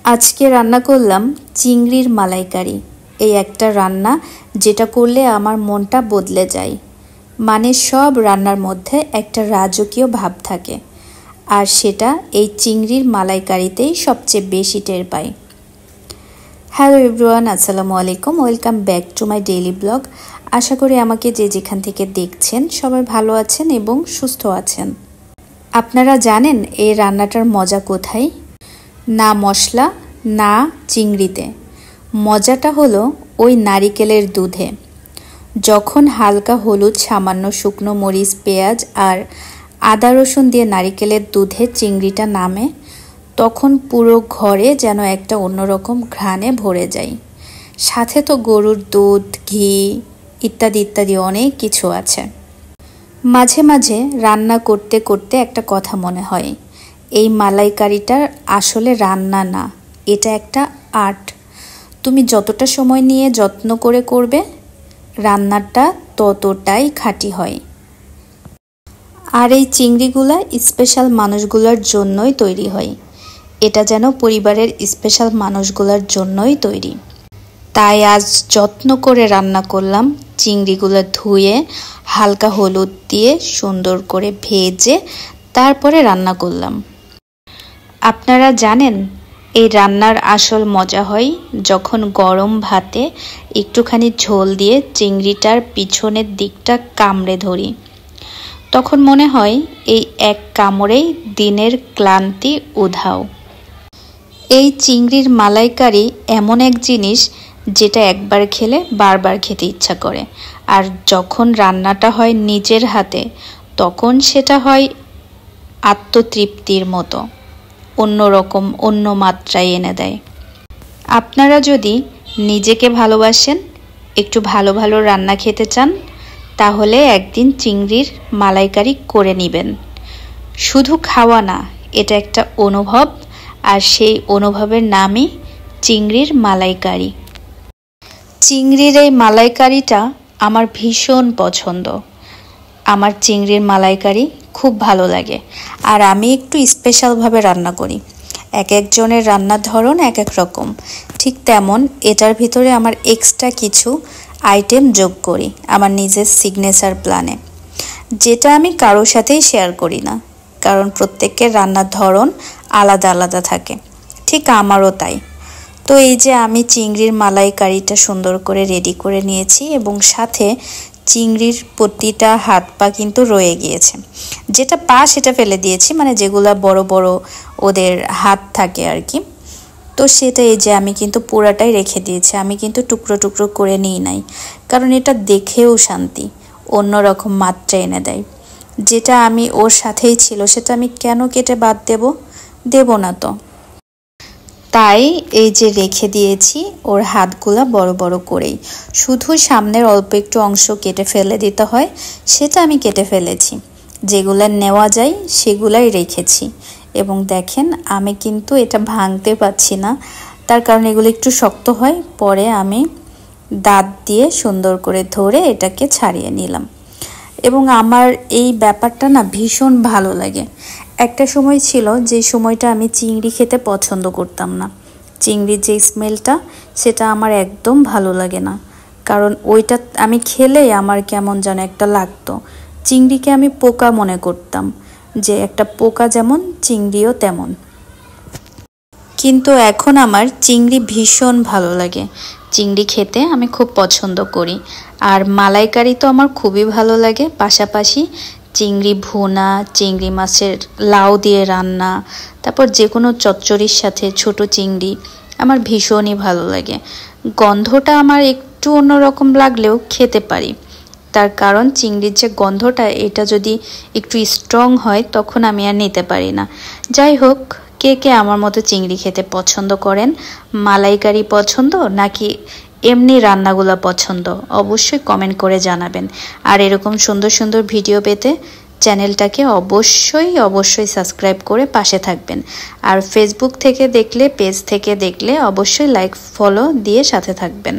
আজকে রান্না করলাম চিংড়ির মালাইকারি। এই একটা রান্না যেটা করলে আমার মনটা বদলে যায়। মানে সব রান্নার মধ্যে একটা রাজকীয় ভাব থাকে, আর সেটা এই চিংড়ির মালাইকারিতেই সবচেয়ে বেশি টের পাই। হ্যালো এভরিওয়ান, আসসালামু আলাইকুম, welcome back to my daily blog. আশা করি আমাকে যে যেখান থেকে দেখছেন সবাই ভালো আছেন এবং সুস্থ আছেন। আপনারা জানেন এই রান্নাটার মজা কোথায়? না মশলা, না চিংড়িতে। মজাটা হলো ওই নারিকেলের দুধে। যখন হালকা হলুদ, সামান্য শুকনো মরিচ, পেঁয়াজ আর আদা রসুন দিয়ে নারিকেলের দুধে চিংড়িটা নামে, তখন পুরো ঘরে যেন একটা অন্যরকম ঘ্রাণে ভরে যায়। সাথে তো গরুর দুধ, ঘি ইত্যাদি ইত্যাদি অনেক কিছু আছে। মাঝে মাঝে রান্না করতে করতে একটা কথা মনে হয়, এই মালাইকারিটা আসলে রান্না না, এটা একটা আর্ট। তুমি যতটা সময় নিয়ে যত্ন করে করবে, রান্নাটা ততটাই খাঁটি হয়। আর এই চিংড়িগুলা স্পেশাল মানুষগুলোর জন্যই তৈরি হয়। এটা যেন পরিবারের স্পেশাল মানুষগুলোর জন্যই তৈরি। তাই আজ যত্ন করে রান্না করলাম। চিংড়িগুলো ধুয়ে হালকা হলুদ দিয়ে সুন্দর করে ভেজে তারপরে রান্না করলাম। আপনারা জানেন এই রান্নার আসল মজা হয় যখন গরম ভাতে একটুখানি ঝোল দিয়ে চিংড়িটার পিছনের দিকটা কামড়ে ধরি। তখন মনে হয় এই এক কামড়েই দিনের ক্লান্তি উধাও। এই চিংড়ির মালাইকারি এমন এক জিনিস যেটা একবার খেলে বারবার খেতে ইচ্ছা করে। আর যখন রান্নাটা হয় নিজের হাতে, তখন সেটা হয় আত্মতৃপ্তির মতো, অন্যরকম, অন্য মাত্রায় এনে দেয়। আপনারা যদি নিজেকে ভালোবাসেন, একটু ভালো ভালো রান্না খেতে চান, তাহলে একদিন চিংড়ির মালাইকারি করে নেবেন। শুধু খাওয়া না, এটা একটা অনুভব, আর সেই অনুভবের নামই চিংড়ির মালাইকারি। চিংড়ির এই মালাইকারিটা আমার ভীষণ পছন্দ। আমার চিংড়ির মালাইকারি খুব ভালো লাগে, আর আমি একটু স্পেশালভাবে রান্না করি। এক একজনের রান্নার ধরন এক এক রকম। ঠিক তেমন এটার ভিতরে আমার এক্সট্রা কিছু আইটেম যোগ করি আমার নিজের সিগনেচার প্ল্যানে, যেটা আমি কারোর সাথেই শেয়ার করি না, কারণ প্রত্যেকের রান্নার ধরন আলাদা আলাদা থাকে। ঠিক আমারও তাই। তো এই যে আমি চিংড়ির মালাইকারিটা সুন্দর করে রেডি করে নিয়েছি, এবং সাথে চিংড়ির প্রতিটা হাত পা কিন্তু রয়ে গিয়েছে। যেটা পা সেটা ফেলে দিয়েছি, মানে যেগুলা বড় বড় ওদের হাত থাকে আর কি। তো সেটা এই যে আমি কিন্তু পুরাটাই রেখে দিয়েছি। আমি কিন্তু টুকরো টুকরো করে নিই নাই, কারণ এটা দেখেও শান্তি, অন্যরকম মাত্রা এনে দেয়। যেটা আমি ওর সাথেই ছিল সেটা আমি কেন কেটে বাদ দেব না তো। তাই এই যে রেখে দিয়েছি ওর হাতগুলা বড় বড় করেই। শুধু সামনের অল্প একটু অংশ কেটে ফেলে দিতে হয়, সেটা আমি কেটে ফেলেছি। যেগুলো নেওয়া যায় সেগুলাই রেখেছি। এবং দেখেন আমি কিন্তু এটা ভাঙতে পারছি না, তার কারণ এগুলো একটু শক্ত হয়। পরে আমি দাঁত দিয়ে সুন্দর করে ধরে এটাকে ছাড়িয়ে নিলাম। এবং আমার এই ব্যাপারটা না ভীষণ ভালো লাগে। একটা সময় ছিল যে সময়টা আমি চিংড়ি খেতে পছন্দ করতাম না। চিংড়ির যে স্মেলটা, সেটা আমার একদম ভালো লাগে না, কারণ ওইটা আমি খেলেই আমার কেমন যেন একটা লাগতো। চিংড়িকে আমি পোকা মনে করতাম, যে একটা পোকা যেমন চিংড়িও তেমন। কিন্তু এখন আমার চিংড়ি ভীষণ ভালো লাগে। চিংড়ি খেতে আমি খুব পছন্দ করি। আর মালাইকারি তো আমার খুবই ভালো লাগে। পাশাপাশি চিংড়ি ভুনা, চিংড়ি মাছের লাউ দিয়ে রান্না, তারপর যে কোনো চচ্চড়ির সাথে ছোট চিংড়ি আমার ভীষণই ভালো লাগে। গন্ধটা আমার একটু অন্যরকম লাগলেও খেতে পারি, তার কারণ চিংড়ির যে গন্ধটা, এটা যদি একটু স্ট্রং হয় তখন আমি আর নিতে পারি না। যাই হোক, কে কে আমার মতো চিংড়ি খেতে পছন্দ করেন? মালাইকারি পছন্দ নাকি এমনি রান্নাগুলো পছন্দ? অবশ্যই কমেন্ট করে জানাবেন। আর এরকম সুন্দর সুন্দর ভিডিও পেতে চ্যানেলটাকে অবশ্যই সাবস্ক্রাইব করে পাশে থাকবেন। আর ফেসবুক থেকে দেখলে, পেজ থেকে দেখলে অবশ্যই লাইক ফলো দিয়ে সাথে থাকবেন।